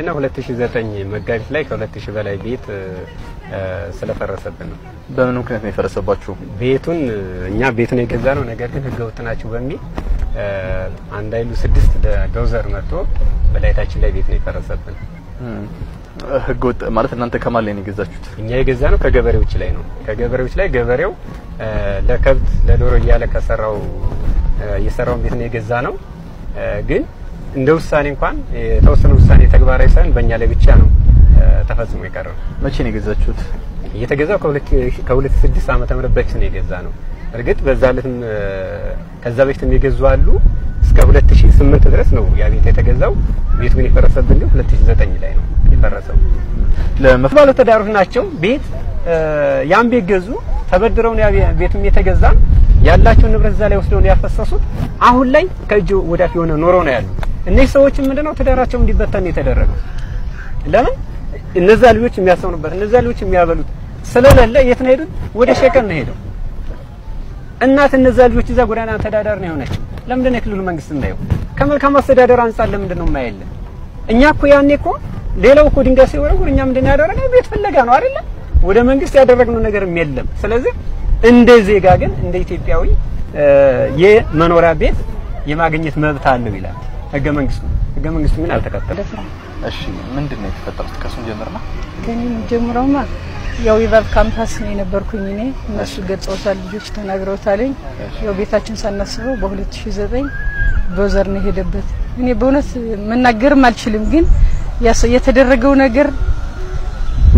እና 2009 መጋቢት ላይ ከ2000 በላይ ቤት ስለፈረሰብን ነው። በምን ምክንያት ነው የፈረሰባችሁ? ቤቱን እኛ ቤቱን የገዛነው ነገር ግን ህገወጥ ናቸው በሚል አንድ አይሉ 6 ዶዘር መጥቶ በላይታችን ላይ ቤት ነው የፈረሰብን። ህገወጥ ማለት እናንተ ከማን ላይ ነው የገዛችሁት? እኛ የገዛነው ከገበሬዎች ላይ ነው። ከገበሬዎች ላይ ገበሬው ለከብት ለዶሮ እያለ የሰራውን ቤት ነው የገዛነው። ግን እንደ ውሳኔ እንኳን የተወሰነ ውሳኔ ተግባራዊ ሳይሆን በእኛ ላይ ብቻ ነው ተፈጽሞ የቀረው። መቼ ነው የገዛችሁት? እየተገዛው ከ2006 ዓመተ ምህረት በፊት ነው የገዛነው። እርግጥ በዛለትም ከዛ በፊትም የገዙ አሉ። እስከ 2008 ድረስ ነው ያ ቤት የተገዛው። ቤቱ ግን የፈረሰብን ግን 2009 ላይ ነው የፈረሰው። ለመፍባለ ተዳሩት ናቸው ቤት ያን ቤት ገዙ ተበድረው ነው ያ ቤትም የተገዛ ያላቸው ንብረት እዛ ላይ ወስደው ነው ያፈሰሱት። አሁን ላይ ከእጅ ወዳፍ የሆነ ኖሮ ነው ያለው። እነዚህ ሰዎች ምንድነው ተዳራቸው እንዲበተን የተደረገው? ለምን እነዛ ልጆች የሚያሰኑበት እነዛ ልጆች የሚያበሉት ስለሌለ የት ነው ሄዱት? ወደ ሸቀን ነው ሄደው። እናት እነዛ ልጆች እዛ ጎዳና ተዳዳር ነው የሆነችው። ለምንድን ነው የክልሉ መንግስት እንዳየው? ከመልካም አስተዳደር አንፃር ለምንድን ነው የማይልን? እኛ እኮ ያኔ እኮ ሌላው እኮ ድንጋይ ሲወረውር እኛ ምንድነው ያደረገው? ቤት ፍለጋ ነው አይደል? ወደ መንግስት ያደረግነው ነገርም የለም። ስለዚህ እንደ ዜጋ ግን እንደ ኢትዮጵያዊ የመኖሪያ ቤት የማግኘት መብት አለው ይላል ህገ መንግስቱ። ህገ መንግስቱ ምን አልተከተለም። እሺ ምንድነው የተፈጠረው? ከሱን ጀምርና ከኔም ጀምሮማ ያው የባብ ካምፓስ ነው የነበርኩኝ እኔ። እነሱ ገጽታው ልጆች ተናግረውታል። ያው ቤታችን ሳናስበው በ2009 ዶዘር ነው ሄደበት። እኔ በእውነት መናገርም አልችልም። ግን የተደረገው ነገር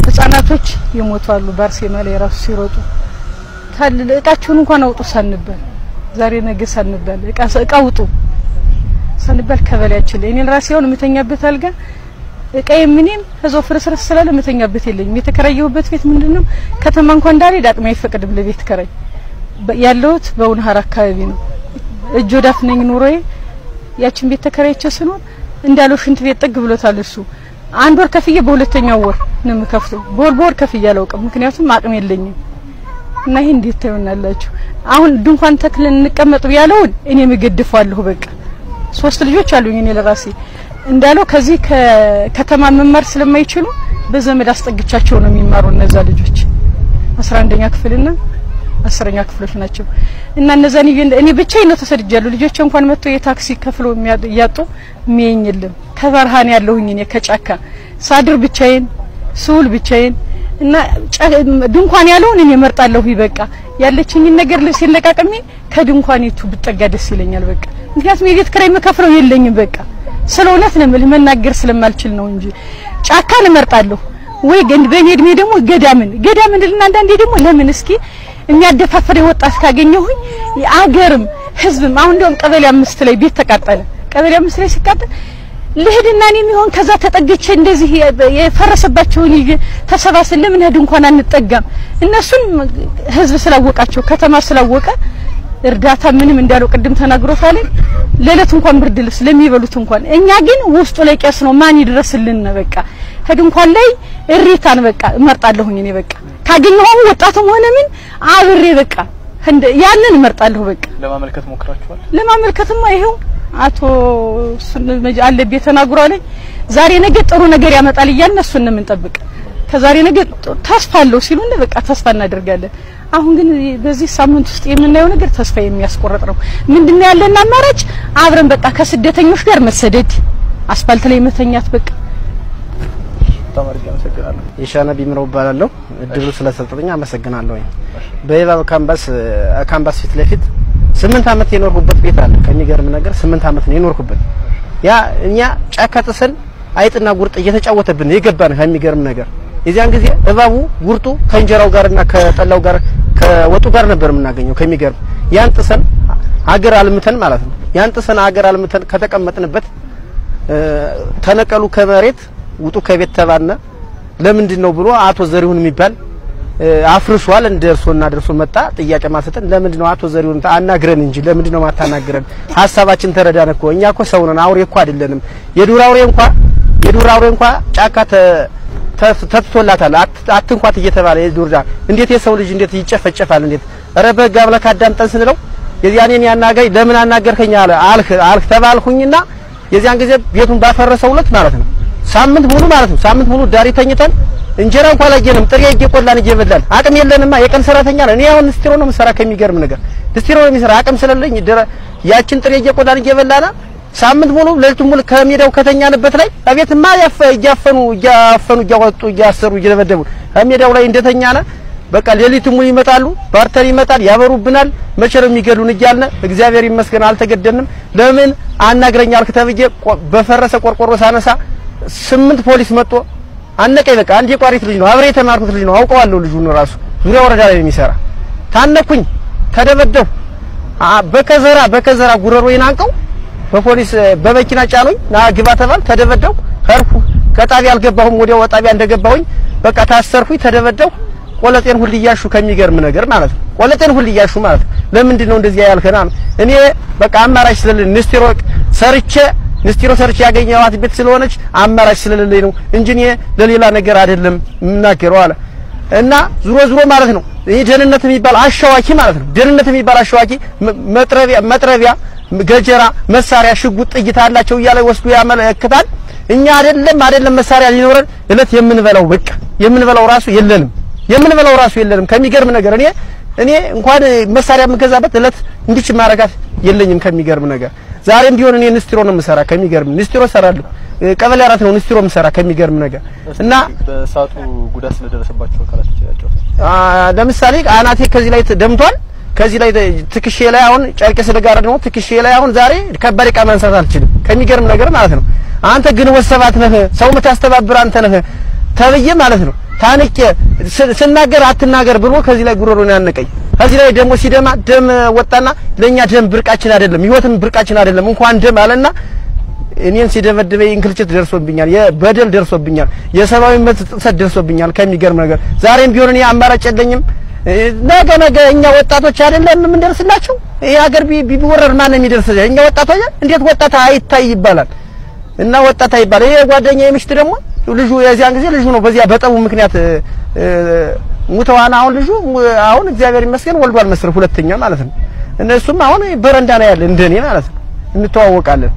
ህፃናቶች ይሞታሉ። ባርሴማ ላይ ራሱ ሲሮጡ እቃቸውን እንኳን አውጡ ሳንባል ዛሬ ነገ ሳንባል እቃ አውጡ ሳንባል ከበላያችን እኔ ራሴውን መተኛበት አልጋ እቃዬ ምንም እዛው ፍርስርስ ስላለ መተኛበት የለኝም። የተከራየሁበት ቤት ምንድነው ከተማ እንኳን እንዳልሄድ አቅሜ አይፈቅድም ለቤት ከራይ ያለሁት በውንሃር አካባቢ ነው። እጅ ወዳፍ ነኝ ኑሮዬ። ያችን ቤት ተከራይቼ ስኖር እንዳለው ሽንት ቤት ጥግ ብሎታል እሱ። አንድ ወር ከፍዬ በሁለተኛው ወር ነው የምከፍተው። በወር ከፍዬ አላውቅም፣ ምክንያቱም አቅም የለኝም። እና ይሄ እንዴት ታዩናላችሁ? አሁን ድንኳን ተክለን እንቀመጥ ያለውን እኔ መገድፋለሁ። በቃ 3 ልጆች አሉኝ እኔ ለራሴ እንዳለው ከዚህ ከተማ መማር ስለማይችሉ በዘመድ አስጠግቻቸው ነው የሚማሩ እነዛ ልጆች 11ኛ ክፍልና 10ኛ ክፍሎች ናቸው። እና እነዛን እኔ ብቻዬን ነው ተሰድጃለሁ። ልጆች እንኳን መጥቶ የታክሲ ከፍሎ ያጡ የሚያኝልም ከበርሃን ያለሁኝ እኔ ከጫካ ሳድር ብቻዬን ሱል ብቻዬን እና ድንኳን ያለውን እኔ መርጣለሁ። ይበቃ ያለችኝ ነገር ሲለቃቀሚ ከድንኳኒቱ ብጠጋ ደስ ይለኛል። በቃ ምክንያቱም የቤት ክራይ መከፍለው የለኝም። በቃ ስለውነት ነው መናገር ስለማልችል ነው እንጂ ጫካን እመርጣለሁ። ወይ ግን በኔ እድሜ ደግሞ ገዳምን እንልና አንዳንዴ ደግሞ ለምን እስኪ የሚያደፋፈር ወጣት ካገኘሁኝ አገርም ህዝብም አሁን እንደውም ቀበሌ 5 ላይ ቤት ተቃጠለ። ቀበሌ 5 ላይ ሲቃጠል ለህድና እኔ የሚሆን ከዛ ተጠግቼ እንደዚህ የፈረሰባቸውን ተሰባስበን ለምን እንኳን አንጠጋም? እነሱን ህዝብ ስላወቃቸው ከተማ ስላወቀ እርዳታ ምንም እንዳለው ቅድም ተናግሮታል። ለለት እንኳን ብርድ ልብስ ለሚበሉት እንኳን እኛ ግን ውስጡ ላይ ቄስ ነው ማን ይድረስልን? በቃ እንኳን ላይ እሪታን በቃ እመርጣለሁኝ እኔ በቃ ካገኘው ወጣትም ሆነ ምን አብሬ በቃ ያንን እመርጣለሁ። በቃ ለማመልከት ሞክራችኋል? ለማመልከትማ ይሄው አቶ አለቤ ተናግሯል። ዛሬ ነገ ጥሩ ነገር ያመጣል እያነሱን ነው የምንጠብቅ። ከዛሬ ነገ ተስፋ አለው ሲሉን በቃ ተስፋ እናደርጋለን። አሁን ግን በዚህ ሳምንት ውስጥ የምናየው ነገር ተስፋ የሚያስቆርጥ ነው። ምንድነው ያለና አማራጭ? አብረን በቃ ከስደተኞች ጋር መሰደድ፣ አስፋልት ላይ መተኛት። በቃ ተማርጋ አመሰግናለሁ። ኢሻና ቢምረው ባላለው እድሉ ስለሰጠኝ አመሰግናለሁ። በይባብ ካምፓስ ፊት ለፊት 8 አመት የኖርኩበት ቤት አለ። ከሚገርም ነገር 8 አመት ነው የኖርኩበት። ያ እኛ ጫካ ጥሰን አይጥና ጉርጥ እየተጫወተብን የገባን ከሚገርም ነገር የዚያን ጊዜ እባቡ ጉርጡ ከእንጀራው ጋርና ከጠላው ጋር ከወጡ ጋር ነበር የምናገኘው። ከሚገርም ያን ጥሰን ሀገር አልምተን ማለት ነው። ያን ጥሰን ሀገር አልምተን ከተቀመጥንበት ተነቀሉ ከመሬት ውጡ ከቤት ተባነ። ለምንድነው ብሎ አቶ ዘሪሁን የሚባል አፍርሷል። እንደርሶና ደርሶ መጣ ጥያቄ ማሰጠን። ለምንድነው አቶ ዘሪሁን አናግረን እንጂ ለምንድነው ማታናግረን? ሐሳባችን ተረዳን እኮ እኛ እኮ ሰው ነን፣ አውሬ እኮ አይደለንም። የዱር አውሬ እንኳን ጫካ ተፍቶላታል። አትንኳት እየተባለ የዱርዳ እንዴት የሰው ልጅ እንዴት ይጨፈጨፋል? እንዴት ኧረ በጋ አምላክ አዳምጠን ስንለው የዚያኔን ያናጋይ ለምን አናገርከኝ አልክ ተባልኩኝና የዚያን ጊዜ ቤቱን ባፈረሰው ዕለት ማለት ነው ሳምንት ሙሉ ማለት ነው ሳምንት ሙሉ ዳሪ ተኝተን እንጀራ እንኳን አላየንም። ጥሬ እየቆላን እየበላን አቅም የለንማ። የቀን ሰራተኛ ነን። እኔ አሁን ስትሮ ነው የምሰራ። ከሚገርም ነገር ስትሮ ነው የሚሰራ አቅም ስለሌለኝ ያችን ጥሬ እየቆላን እየበላና ሳምንት ሙሉ ሌሊቱን ሙሉ ከሜዳው ከተኛንበት ላይ አቤትማ እያፈኑ እያወጡ እያሰሩ እየደበደቡ ከሜዳው ላይ እንደተኛና በቃ ሌሊቱን ሙሉ ይመጣሉ። ባርተር ይመጣል፣ ያበሩብናል። መቼ ነው የሚገሉን እያልን እግዚአብሔር ይመስገን አልተገደልንም። ለምን አናግረኛል ከተብዬ በፈረሰ ቆርቆሮ ሳነሳ 8 ፖሊስ መጥቶ አነቀኝ። በቃ አንድ የቋሪት ልጅ ነው፣ አብሬ የተማርኩት ልጅ ነው፣ አውቀዋለሁ። ልጁን ራሱ ዙሪያ ወረዳ ላይ የሚሰራ ታነኩኝ፣ ተደበደው በከዘራ ጉረሮዬን አንቀው በፖሊስ በመኪና ጫኑኝ። ና ግባ ተባል፣ ተደበደው ከርኩ። ከጣቢያ አልገባሁም። ወዲያው ጣቢያ እንደገባሁኝ በቃ ታሰርኩኝ፣ ተደበደው ቆለጤን ሁሉ እያሹ ከሚገርም ነገር ማለት ነው። ቆለጤን ሁሉ እያሹ ማለት ነው። ለምንድን ነው እንደዚህ ያልከና? እኔ በቃ አማራጭ ስለሌለኝ ንስቲሮ ሰርቼ ያገኘኋት ቤት ስለሆነች አማራጭ ስለሌለኝ ነው እንጂ እኔ ለሌላ ነገር አይደለም የምናገረው አለ እና ዙሮ ማለት ነው። ይሄ ደህንነት የሚባል አሻዋቂ ማለት ነው። ደህንነት የሚባል አሻዋቂ መጥረቢያ፣ ገጀራ፣ መሳሪያ፣ ሽጉጥ፣ ጥይት አላቸው እያለ ወስዶ ያመለክታል። እኛ አይደለም መሳሪያ ሊኖረን እለት የምንበላው በቃ የምንበላው ራሱ የለንም። ከሚገርም ነገር እኔ እንኳን መሳሪያ የምገዛበት እለት እንዲች ማረጋት የለኝም። ከሚገርም ነገር ዛሬም ቢሆን እኔ ንስቲሮ ነው የምሰራ። ከሚገርም ንስቲሮ ሰራለሁ። ቀበሌ 4 ነው ንስቲሮ የምሰራ። ከሚገርም ነገር እና በሳቱ ጉዳት ስለደረሰባቸው አካላቶች ያጫው ለምሳሌ አናቴ ከዚህ ላይ ደምቷል። ከዚህ ላይ ትክሼ ላይ አሁን ጨርቄ ስለጋር ነው ትክሼ ላይ አሁን ዛሬ ከባድ ዕቃ ማንሳት አልችልም። ከሚገርም ነገር ማለት ነው። አንተ ግን ወሰባት ነህ፣ ሰው የምታስተባብር አንተ ነህ ተብዬ ማለት ነው። ታንቄ ስናገር አትናገር ብሎ ከዚህ ላይ ጉሮሮን ያነቀኝ። ከዚህ ላይ ደግሞ ሲደማ ደም ወጣና ለኛ ደም ብርቃችን አይደለም፣ ህይወትም ብርቃችን አይደለም እንኳን ደም አለና እኔን ሲደበድበኝ እንክልችት ደርሶብኛል፣ የበደል ደርሶብኛል፣ የሰብአዊ መብት ጥሰት ደርሶብኛል። ከሚገርም ነገር ዛሬም ቢሆን እኔ አማራጭ የለኝም። ነገ እኛ ወጣቶች አይደለም ምን ደርስላችሁ? ይሄ ሀገር ቢወረር ማን ነው የሚደርስላችሁ? እኛ ወጣቶች እንዴት ወጣት አይታይ ይባላል እና ወጣት አይባል። ይሄ ጓደኛዬ ምሽት ደግሞ ልጁ የዚያን ጊዜ ልጁ ነው በዚያ በጠቡ ምክንያት ሙተዋና አሁን ልጁ አሁን እግዚአብሔር ይመስገን ወልዷል መስር ሁለተኛ ማለት ነው። እነሱም አሁን በረንዳ ላይ ያለ እንደኔ ማለት ነው እንተዋወቃለን።